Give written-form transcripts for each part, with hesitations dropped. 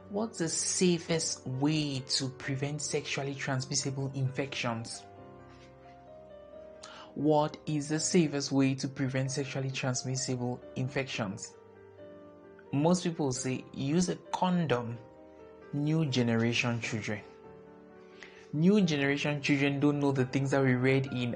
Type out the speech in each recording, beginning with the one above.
What's the safest way to prevent sexually transmissible infections? What is the safest way to prevent sexually transmissible infections? Most people say use a condom. New generation children. New generation children don't know the things that we read in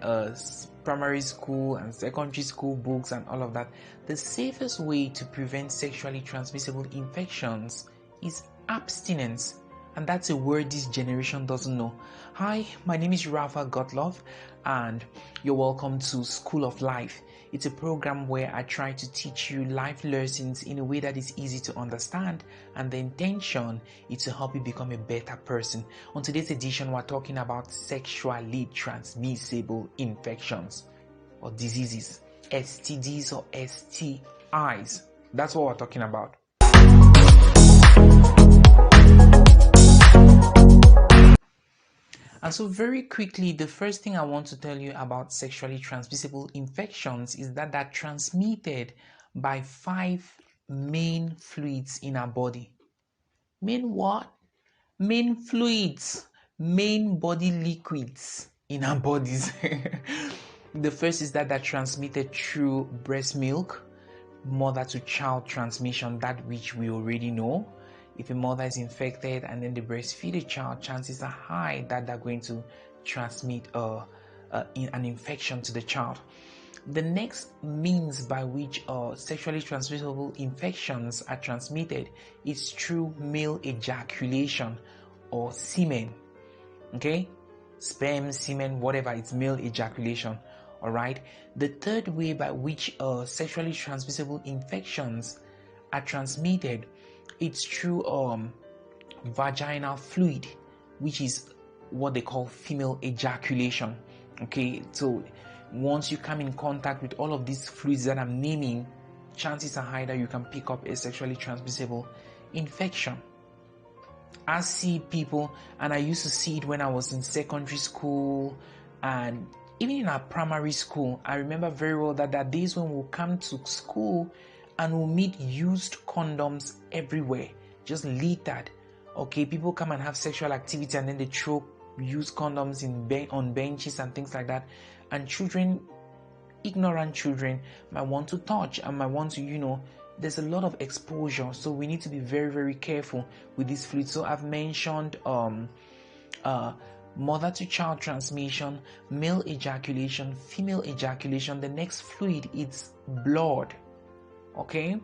primary school and secondary school books and all of that. The safest way to prevent sexually transmissible infections is abstinence, and that's a word this generation doesn't know. Hi, my name is Rafa Gottloff, and you're welcome to School of Life. It's a program where I try to teach you life lessons in a way that is easy to understand, and the intention is to help you become a better person. On today's edition, we're talking about sexually transmissible infections or diseases, STDs or STIs. That's what we're talking about. And so very quickly, the first thing I want to tell you about sexually transmissible infections is that they're transmitted by 5 main fluids in our body. Main what? Main fluids, main body liquids in our bodies. The first is that they're transmitted through breast milk, mother to child transmission, that which we already know. If a mother is infected and then they breastfeed a child, chances are high that they're going to transmit an infection to the child. The next means by which sexually transmissible infections are transmitted is through male ejaculation or semen. Okay? Sperm, semen, whatever, it's male ejaculation. Alright? The third way by which sexually transmissible infections are transmitted, it's through vaginal fluid, which is what they call female ejaculation. Okay, so once you come in contact with all of these fluids that I'm naming, chances are high that you can pick up a sexually transmissible infection. I see people, and I used to see it when I was in secondary school and even in our primary school. I remember very well that there are days when we'll come to school and we'll meet used condoms everywhere, just littered. Okay, people come and have sexual activity and then they throw used condoms on benches and things like that. And children, ignorant children, might want to touch and might want to, there's a lot of exposure. So we need to be very, very careful with this fluid. So I've mentioned mother to child transmission, male ejaculation, female ejaculation. The next fluid is blood. Okay,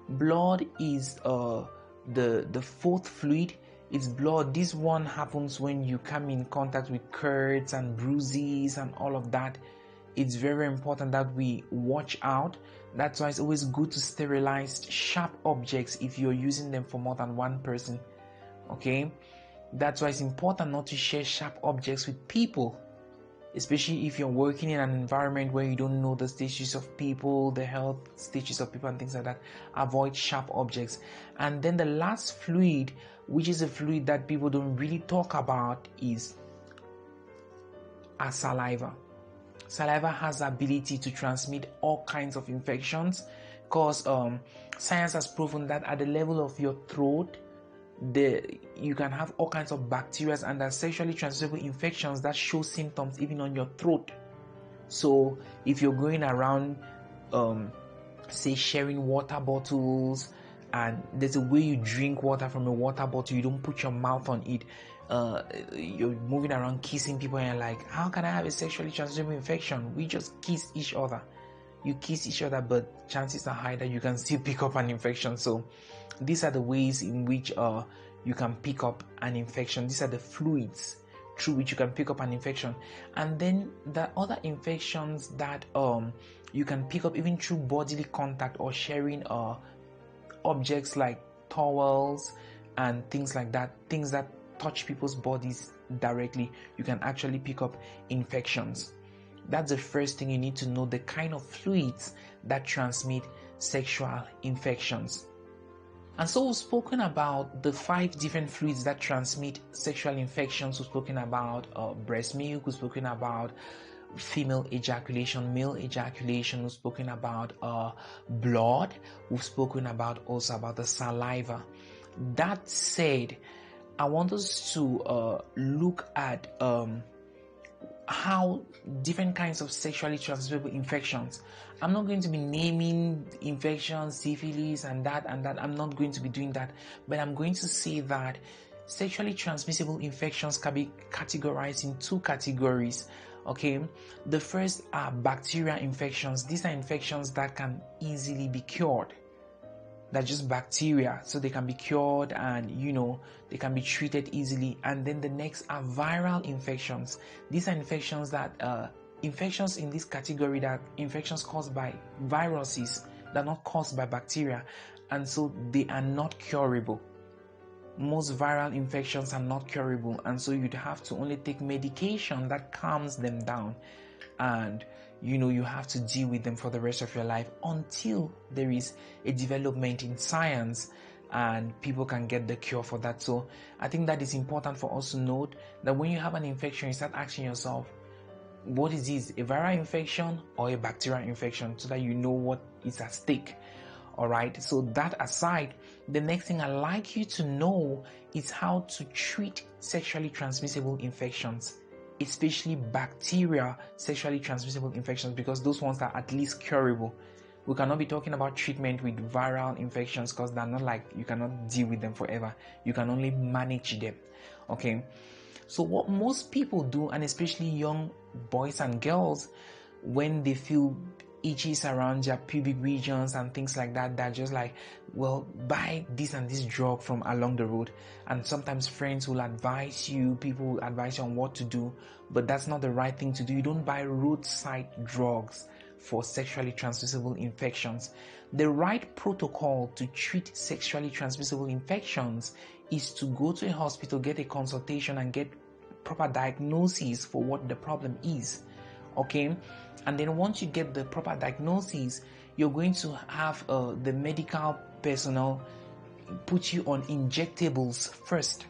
blood is the fourth fluid. It's blood. This one happens when you come in contact with cuts and bruises and all of that. It's very important that we watch out. That's why it's always good to sterilize sharp objects if you're using them for more than one person. Okay, that's why it's important not to share sharp objects with people, especially if you're working in an environment where you don't know the stages of people, the health stages of people and things like that. Avoid sharp objects. And then the last fluid, which is a fluid that people don't really talk about, is our saliva. Saliva has the ability to transmit all kinds of infections because science has proven that at the level of your throat, you can have all kinds of bacteria and there are sexually transmissible infections that show symptoms even on your throat. So if you're going around say sharing water bottles, and there's a way you drink water from a water bottle, you don't put your mouth on it, you're moving around kissing people and you're like, how can I have a sexually transmissible infection? We just kiss each other. You kiss each other, but chances are high that you can still pick up an infection. So these are the ways in which you can pick up an infection. These are the fluids through which you can pick up an infection. And then the other infections that you can pick up even through bodily contact or sharing objects like towels and things like that, things that touch people's bodies directly, you can actually pick up infections. That's the first thing you need to know, the kind of fluids that transmit sexual infections. And so we've spoken about the 5 different fluids that transmit sexual infections. We've spoken about breast milk, we've spoken about female ejaculation, male ejaculation, we've spoken about blood, we've spoken about also about the saliva. That said, I want us to look at how different kinds of sexually transmissible infections. I'm not going to be naming infections, syphilis, and that. I'm not going to be doing that, but I'm going to say that sexually transmissible infections can be categorized in two categories. Okay, the first are bacterial infections. These are infections that can easily be cured. They're just bacteria, so they can be cured and they can be treated easily. And then the next are viral infections. These are infections that infections in this category, that infections caused by viruses, they're not caused by bacteria, and so they are not curable. Most viral infections are not curable, and so you'd have to only take medication that calms them down, and you have to deal with them for the rest of your life until there is a development in science and people can get the cure for that. So I think that is important for us to note, that when you have an infection, you start asking yourself, what is this, a viral infection or a bacterial infection, so that you know what is at stake. All right, so that aside, the next thing I'd like you to know is how to treat sexually transmissible infections, especially bacterial sexually transmissible infections, because those ones are at least curable. We cannot be talking about treatment with viral infections, because they're not, like, you cannot deal with them forever. You can only manage them. Okay, so what most people do, and especially young boys and girls, when they feel itches around their pubic regions and things like that, they're just like, well, buy this and this drug from along the road. And sometimes friends will advise you, people will advise you on what to do, but that's not the right thing to do. You don't buy roadside drugs for sexually transmissible infections. The right protocol to treat sexually transmissible infections is to go to a hospital, get a consultation, and get proper diagnosis for what the problem is. Okay, and then once you get the proper diagnosis, you're going to have the medical personnel put you on injectables first.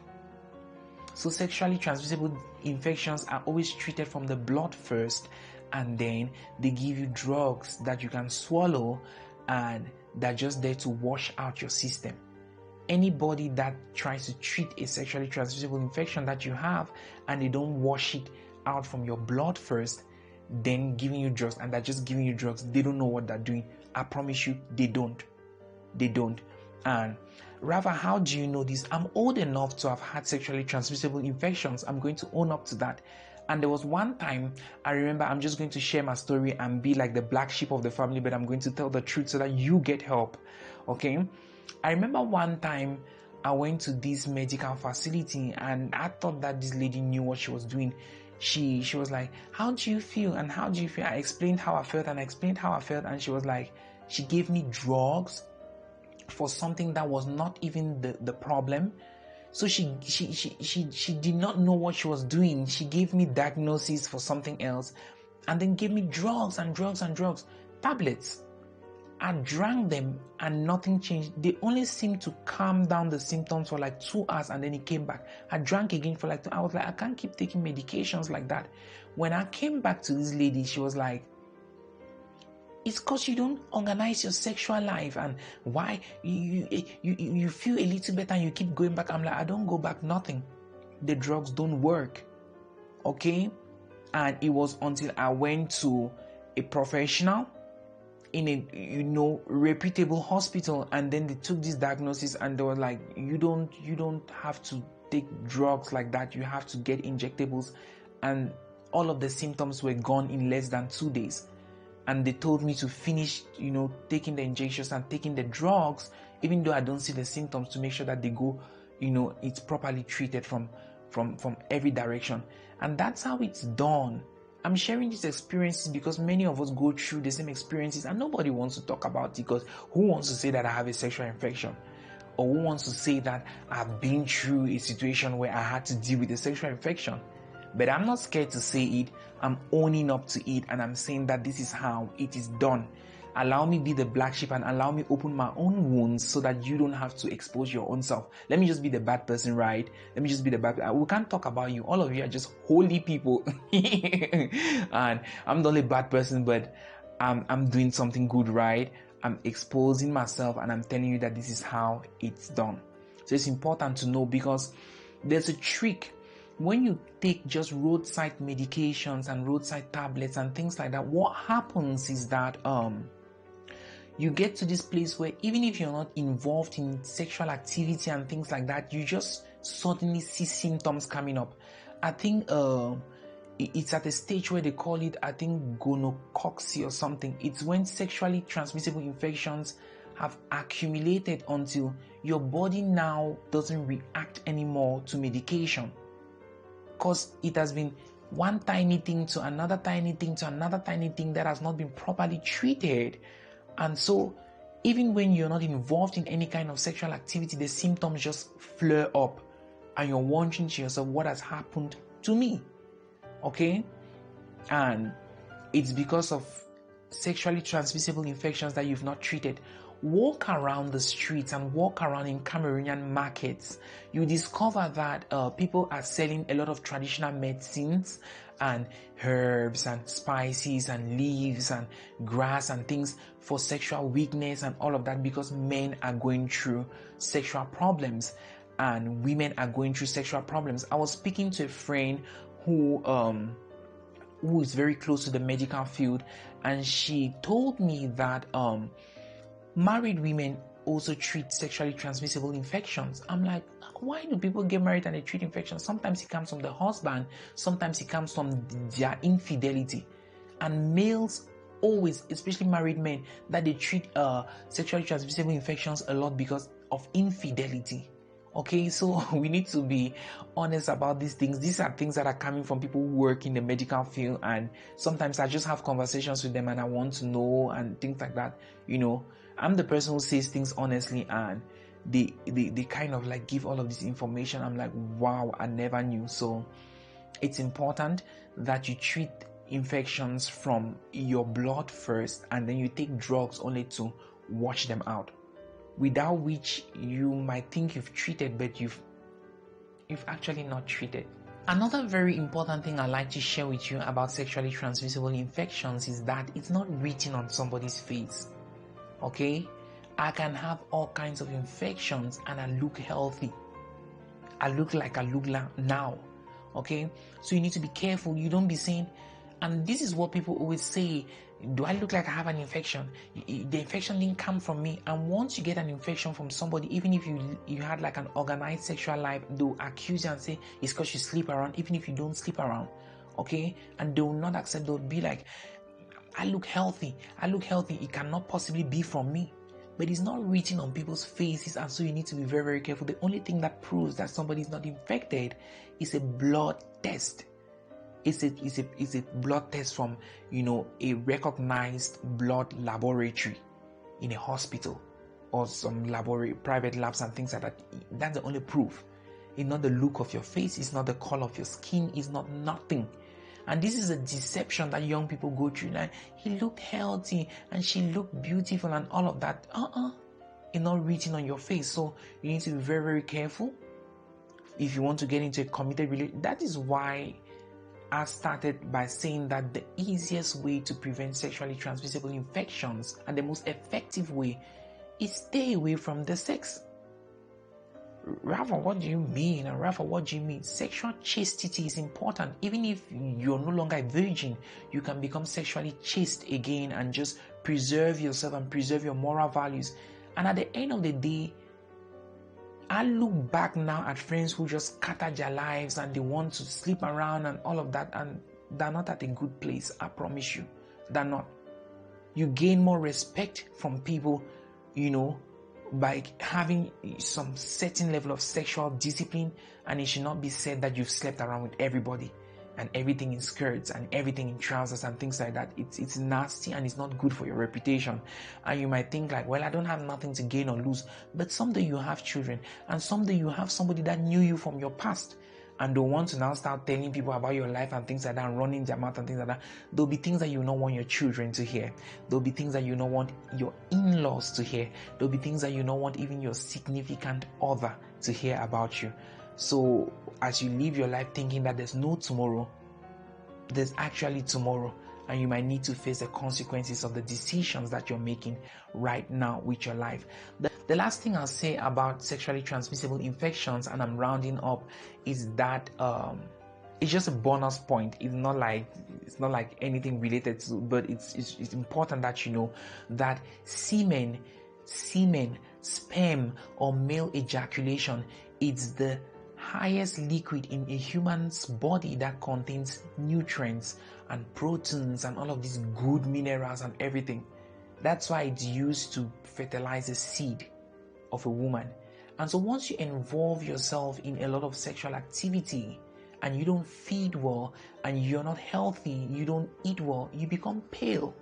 So sexually transmissible infections are always treated from the blood first, and then they give you drugs that you can swallow, and they're just there to wash out your system. Anybody that tries to treat a sexually transmissible infection that you have, and they don't wash it out from your blood first, then giving you drugs, and they're just giving you drugs, they don't know what they're doing. I promise you, they don't. And rather, how do you know this? I'm old enough to have had sexually transmissible infections. I'm going to own up to that. And there was one time, I remember, I'm just going to share my story and be like the black sheep of the family, but I'm going to tell the truth so that you get help. Okay, I remember one time I went to this medical facility, and I thought that this lady knew what she was doing. She was like, how do you feel? And how do you feel? I explained how I felt, and she was like, she gave me drugs for something that was not even the problem. So she did not know what she was doing. She gave me diagnosis for something else, and then gave me drugs, tablets. I drank them and nothing changed. They only seemed to calm down the symptoms for like 2 hours, and then it came back. I drank again for like 2 hours. I was like, I can't keep taking medications like that. When I came back to this lady, she was like, it's because you don't organize your sexual life, and why you feel a little better and you keep going back. I'm like, I don't go back, nothing. The drugs don't work. Okay? And it was until I went to a professional in a reputable hospital, and then they took this diagnosis, and they were like, you don't have to take drugs like that, you have to get injectables. And all of the symptoms were gone in less than 2 days. And they told me to finish taking the injections and taking the drugs, even though I don't see the symptoms, to make sure that they go, it's properly treated from every direction. And that's how it's done. I'm sharing these experiences because many of us go through the same experiences, and nobody wants to talk about it, because who wants to say that I have a sexual infection? Or who wants to say that I've been through a situation where I had to deal with a sexual infection? But I'm not scared to say it. I'm owning up to it, and I'm saying that this is how it is done. Allow me be the black sheep, and allow me open my own wounds so that you don't have to expose your own self. Let me just be the bad person, right? Let me just be the bad person. We can't talk about you. All of you are just holy people. And I'm the only bad person, but I'm doing something good, right? I'm exposing myself, and I'm telling you that this is how it's done. So it's important to know, because there's a trick. When you take just roadside medications and roadside tablets and things like that, what happens is that you get to this place where even if you're not involved in sexual activity and things like that, you just suddenly see symptoms coming up. I think it's at a stage where they call it, I think, gonococcus or something. It's when sexually transmissible infections have accumulated until your body now doesn't react anymore to medication, because it has been one tiny thing to another tiny thing to another tiny thing that has not been properly treated. And so even when you're not involved in any kind of sexual activity, the symptoms just flare up and you're wondering to yourself, what has happened to me? Okay? And it's because of sexually transmissible infections that you've not treated. Walk around the streets and walk around in Cameroonian markets. You discover that people are selling a lot of traditional medicines and herbs and spices and leaves and grass and things for sexual weakness and all of that, because men are going through sexual problems and women are going through sexual problems. I was speaking to a friend who is very close to the medical field, and she told me that married women also treat sexually transmissible infections. I'm like, why do people get married and they treat infections? Sometimes it comes from the husband, sometimes it comes from their infidelity. And males always, especially married men, that they treat sexually transmissible infections a lot because of infidelity. Okay, so we need to be honest about these things. These are things that are coming from people who work in the medical field, and sometimes I just have conversations with them and I want to know and things like that. You know, I'm the person who says things honestly, and they kind of like give all of this information. I'm like, wow, I never knew. So it's important that you treat infections from your blood first, and then you take drugs only to wash them out, without which you might think you've treated, but you've actually not treated. Another very important thing I'd like to share with you about sexually transmissible infections is that it's not written on somebody's face. Okay? I can have all kinds of infections and I look healthy. I look like I look now. Okay? So you need to be careful. You don't be saying, and this is what people always say, do I look like I have an infection? The infection didn't come from me. And once you get an infection from somebody, even if you had like an organized sexual life, they'll accuse you and say it's because you sleep around, even if you don't sleep around. Okay? And they will not accept. They'll be like, I look healthy. It cannot possibly be from me. But it's not written on people's faces, and so you need to be very, very careful. The only thing that proves that somebody is not infected is a blood test. It's a blood test from, a recognized blood laboratory in a hospital or some private labs and things like that. That's the only proof. It's not the look of your face. It's not the color of your skin. It's not nothing. And this is a deception that young people go through. Like, he looked healthy and she looked beautiful and all of that. It's not written on your face. So you need to be very, very careful if you want to get into a committed relationship. That is why I started by saying that the easiest way to prevent sexually transmissible infections and the most effective way is stay away from the sex. Rafa, what do you mean? And Rafa, what do you mean? Sexual chastity is important. Even if you're no longer a virgin, you can become sexually chaste again and just preserve yourself and preserve your moral values. And at the end of the day, I look back now at friends who just scatter their lives and they want to sleep around and all of that, and they're not at a good place. I promise you, they're not. You gain more respect from people, by having some certain level of sexual discipline, and it should not be said that you've slept around with everybody and everything in skirts and everything in trousers and things like that. It's nasty and it's not good for your reputation. And you might think like, well, I don't have nothing to gain or lose. But someday you have children, and someday you have somebody that knew you from your past, and don't want to now start telling people about your life and things like that and running their mouth and things like that. There'll be things that you don't want your children to hear. There'll be things that you don't want your in-laws to hear. There'll be things that you don't want even your significant other to hear about you. So as you live your life thinking that there's no tomorrow, there's actually tomorrow. and you might need to face the consequences of the decisions that you're making right now with your life. The last thing I'll say about sexually transmissible infections, and I'm rounding up, is that it's just a bonus point. It's not like anything related to, but it's important that you know that semen, sperm, or male ejaculation is the highest liquid in a human's body that contains nutrients and proteins and all of these good minerals and everything. That's why it's used to fertilize the seed of a woman. And so once you involve yourself in a lot of sexual activity and you don't feed well and you're not healthy, you don't eat well, you become pale.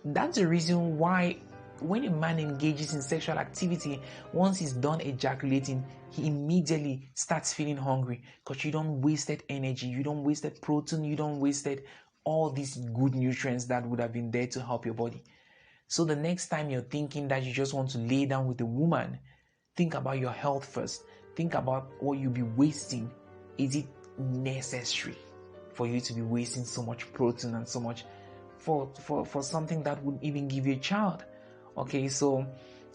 That's the reason why when a man engages in sexual activity, once he's done ejaculating, he immediately starts feeling hungry, because you don't wasted energy, you don't wasted protein, you don't wasted all these good nutrients that would have been there to help your body. So the next time you're thinking that you just want to lay down with a woman, think about your health first. Think about what you'll be wasting. Is it necessary for you to be wasting so much protein and so much for something that would even give you a child? Okay, so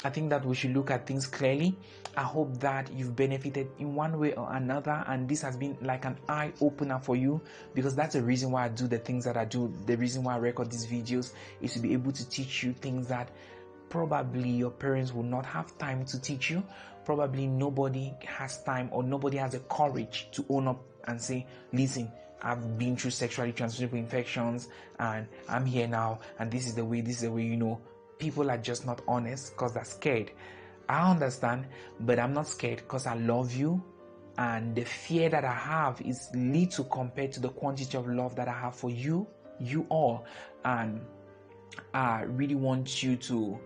I think that we should look at things clearly. I hope that you've benefited in one way or another, and this has been like an eye opener for you, because that's the reason why I do the things that I do. The reason why I record these videos is to be able to teach you things that probably your parents will not have time to teach you. Probably nobody has time, or nobody has the courage to own up and say, listen, I've been through sexually transmissible infections and I'm here now, and this is the way, you know. People are just not honest because they're scared. I understand, but I'm not scared because I love you, and the fear that I have is little compared to the quantity of love that I have for you all. And I really want you to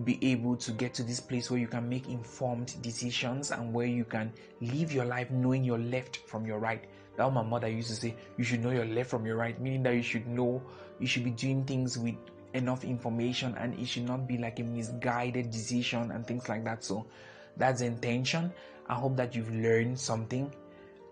be able to get to this place where you can make informed decisions and where you can live your life knowing your left from your right. That's what my mother used to say. You should know your left from your right, meaning that you should be doing things with enough information, and it should not be like a misguided decision and things like that. So that's the intention. I hope that you've learned something,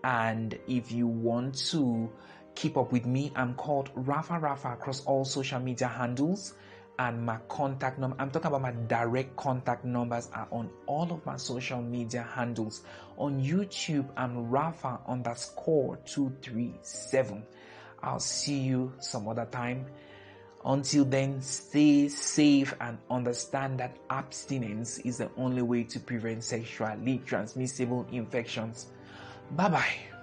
and if you want to keep up with me, I'm called Rafa across all social media handles, and my contact number, I'm talking about my direct contact numbers, are on all of my social media handles. On YouTube, I'm Rafa_237. I'll see you some other time. Until then, stay safe and understand that abstinence is the only way to prevent sexually transmissible infections. Bye-bye.